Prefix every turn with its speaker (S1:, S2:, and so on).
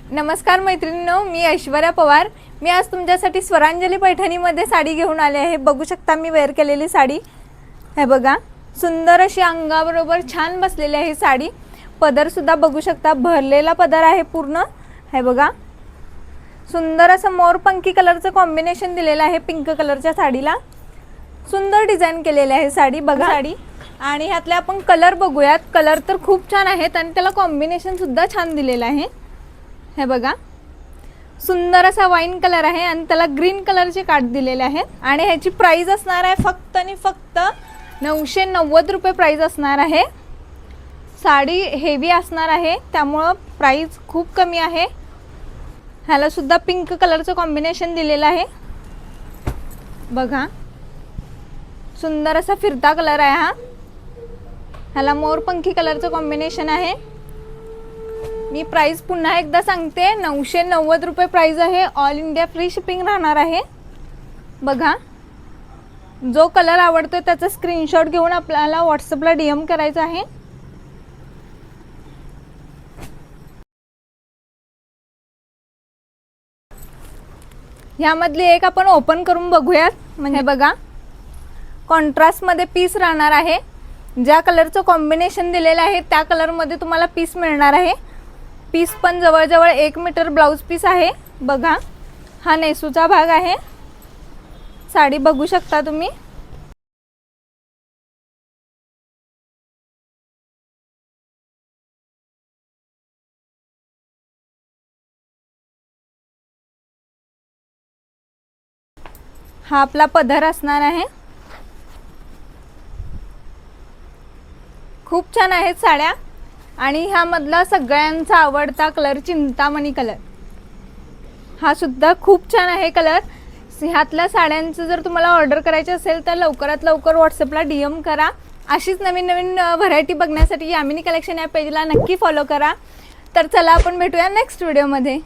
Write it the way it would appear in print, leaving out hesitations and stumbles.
S1: नमस्कार मैत्रिणींनो, मी ऐश्वर्या पवार। मी आज तुमच्यासाठी स्वरांजली पैठणीमध्ये साडी घेऊन आले आहे। बघू शकता मी वेअर केलेली साडी हे बघा, सुंदर अशी अंगाबरोबर छान बसलेली आहे साडी। पदर सुद्धा बघू शकता, भरलेला पदर आहे पूर्ण। हे बघा, सुंदर असं मोरपंखी कलरचं कॉम्बिनेशन दिलेलं आहे पिंक कलरच्या साडीला। सुंदर डिझाइन केलेली आहे साडी बघा साडी। आणि ह्यातले आपण कलर बघूयात। कलर तर खूप छान आहेत आणि त्याला कॉम्बिनेशन सुद्धा छान दिलेलं आहे। हे बघा, सुंदर असा वाईन कलर आहे आणि त्याला ग्रीन कलरचे काठ दिलेले आहेत। आणि ह्याची प्राइस असणार आहे फक्त आणि फक्त 990 रुपये प्राइस असणार आहे। साडी हेवी असणार आहे त्यामुळे प्राइस खूप कमी आहे। ह्याला सुद्धा पिंक कलरचं कॉम्बिनेशन दिलेलं आहे बघा, सुंदर असा फिरता कलर आहे हा। ह्याला मोरपंखी कलरचं कॉम्बिनेशन आहे। मी प्राइस पुन्हा एकदा सांगते, 990 रुपये प्राइस आहे। ऑल इंडिया फ्री शिपिंग राहणार आहे बघा। जो कलर आवडतो त्याचा स्क्रीनशॉट घेऊन आपल्याला व्हॉट्सअपला DM करायचा आहे। यामधली एक आपण ओपन करून बघूयात। म्हणजे बघा, कॉन्ट्रास्ट मध्ये पीस राहणार आहे। ज्या कलरचं कॉम्बिनेशन दिलेलं आहे त्या कलर मध्ये तुम्हाला पीस मिळणार आहे। पीस पण जवळजवळ 1 मीटर ब्लाउज पीस आहे बघा। हा नेसूचा भाग आहे। साडी बघू शकता तुम्ही। हा आपला पदर असणार आहे। खूप छान आहेत साड्या। आणि ह्यामधला सगळ्यांचा आवडता कलर चिंतामणी कलर, हा सुद्धा खूप छान आहे कलर। ह्यातल्या साड्यांचं जर तुम्हाला ऑर्डर करायची असेल तर लवकरात लवकर व्हॉट्सअपला DM करा। अशीच नवीन नवीन व्हरायटी बघण्यासाठी यामिनी कलेक्शन या पेजला नक्की फॉलो करा। तर चला आपण भेटूया नेक्स्ट व्हिडिओमध्ये।